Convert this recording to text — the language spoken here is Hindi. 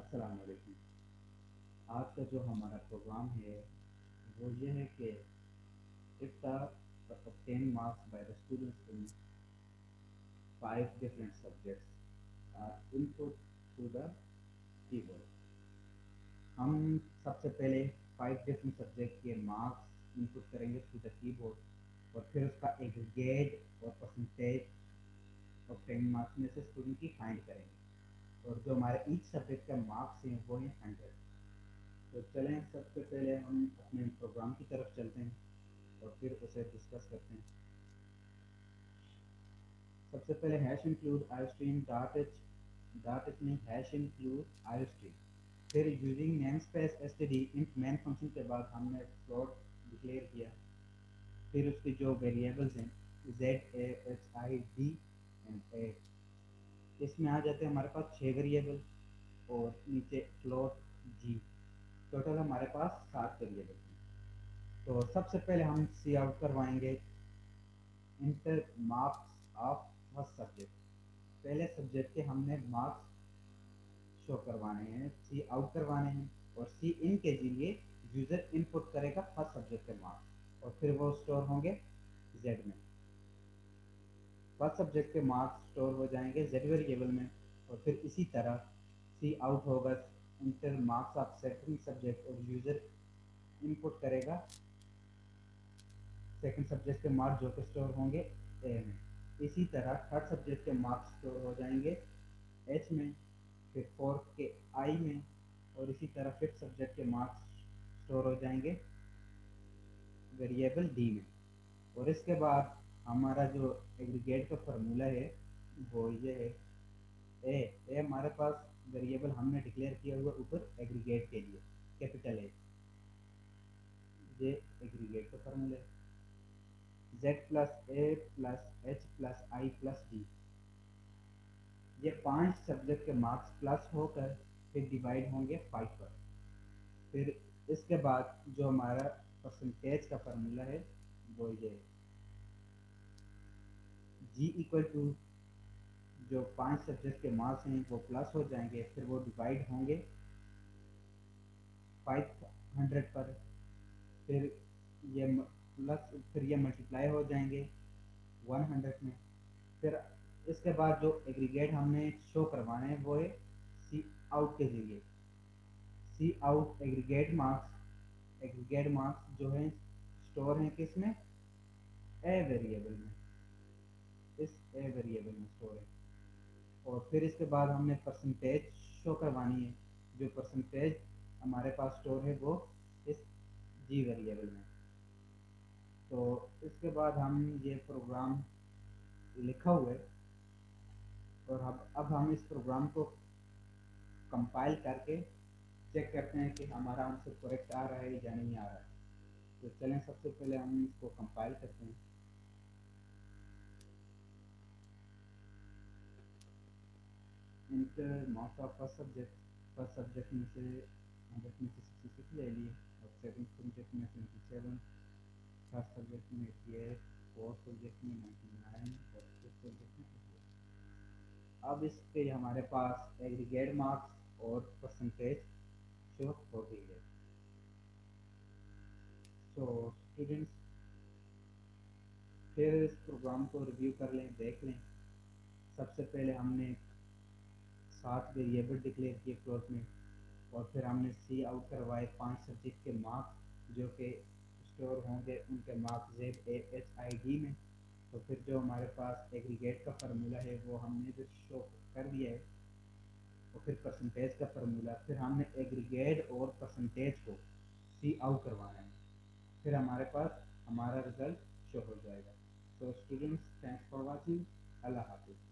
अस्सलाम वालेकुम। आज का जो हमारा प्रोग्राम है वो ये है कि if the obtained marks by the students in 5 different subjects are input to the keyboard। हम सबसे पहले 5 different सब्जेक्ट के मार्क्स इनपुट करेंगे थ्रू द कीबोर्ड और फिर उसका एग्रीगेट और परसेंटेज ऑब्टेन मार्क्स में से स्टूडेंट की फाइंड करेंगे और जो हमारे ईच सब्जेक्ट का मार्क्स हैं वो हैं 100। तो चलें सबसे पहले हम अपने प्रोग्राम की तरफ चलते हैं और फिर उसे डिस्कस करते हैं। सबसे पहले hash include iostream dot H में हैश इंक्लूड आयोस्ट्रीम, फिर using name space STD int main function के बाद हमने फ्लोट डिक्लेयर किया। फिर उसके जो वेरिएबल्स हैं Z A H I D and A, इसमें आ जाते हैं हमारे पास 6 वेरिएबल और नीचे फ्लोट जी। टोटल हमारे पास 7 वेरिएबल हैं। तो सबसे पहले हम सी आउट करवाएंगे inter marks of first subject. पहले सब्जेक्ट के हमने मार्क्स शो करवाने हैं, सी आउट करवाने हैं और सी इन के लिए यूजर इनपुट करेगा फर्स्ट सब्जेक्ट के मार्क्स और फिर वो स्टोर होंगे जेड में। फर्स्ट सब्जेक्ट के मार्क्स स्टोर हो जाएंगे जेड वेरिएबल में और फिर इसी तरह सी आउट होगा inter marks of second subject और यूजर इनपुट करेगा सेकंड सब्जेक्ट के मार्क्स जो कि स्टोर होंगे ए में। इसी तरह थर्ड सब्जेक्ट के मार्क्स स्टोर हो जाएंगे एच में, फिर फोर्थ के आई में और इसी तरह फिफ्थ सब्जेक्ट के मार्क्स स्टोर हो जाएंगे वेरिएबल डी में। और इसके बाद हमारा जो एग्रीगेट का फार्मूला है वो ये है ए हमारे पास वेरिएबल हमने डिक्लेयर किया हुआ ऊपर एग्रीगेट के लिए कैपिटल ए, ये एग्रीगेट का फार्मूला है। z प्लस ए प्लस एच प्लस आई प्लस डी, ये 5 सब्जेक्ट के मार्क्स प्लस होकर फिर डिवाइड होंगे 5 पर। फिर इसके बाद जो हमारा परसेंटेज का फार्मूला है वो ये जी इक्वल टू जो 5 सब्जेक्ट के मार्क्स हैं वो प्लस हो जाएंगे, फिर वो डिवाइड होंगे 500 पर, फिर ये प्लस फिर ये मल्टीप्लाई हो जाएंगे 100 में। फिर इसके बाद जो एग्रीगेट हमने शो करवाना है वो है सी आउट के जरिए। सी आउट एग्रीगेट मार्क्स जो है स्टोर हैं किस में, ए वेरिएबल में, इस ए वेरिएबल में स्टोर है। और फिर इसके बाद हमने परसेंटेज शो करवानी है, जो परसेंटेज हमारे पास स्टोर है वो इस जी वेरिएबल में। तो इसके बाद हम ये प्रोग्राम लिखा हुआ है और अब हम इस प्रोग्राम को कंपाइल करके चेक करते हैं कि हमारा आंसर करेक्ट आ रहा है या नहीं आ रहा है। तो चलें सबसे पहले हम इसको कंपाइल करते हैं। Inter marks of first subject में से 66 ले लिए और सेकंड सब्जेक्ट में 77, थर्ड सब्जेक्ट में 88, फोर्थ सब्जेक्ट में 99 और फिफ्थ सब्जेक्ट में 88। अब इस पे हमारे पास एग्रीगेट मार्क्स और परसेंटेज शो हो गई है। तो स्टूडेंट्स फिर इस प्रोग्राम को रिव्यू कर लें, देख लें। सबसे पहले हमने 7 वेरिएबल डिक्लेयर किए फ्लोट में और फिर हमने सी आउट करवाए 5 सब्जेक्ट के मार्क्स जो कि स्टोर होंगे उनके marks Z A H I D में। तो फिर जो हमारे पास एग्रीगेट का फार्मूला है वो हमने जो शो कर दिया है और फिर परसेंटेज का फार्मूला, फिर हमने एग्रीगेट और परसेंटेज को सी आउट करवाना है, फिर हमारे पास हमारा रिजल्ट शो हो जाएगा। तो स्टूडेंट्स थैंक्स फॉर वाचिंग, अल्लाह हाफिज़।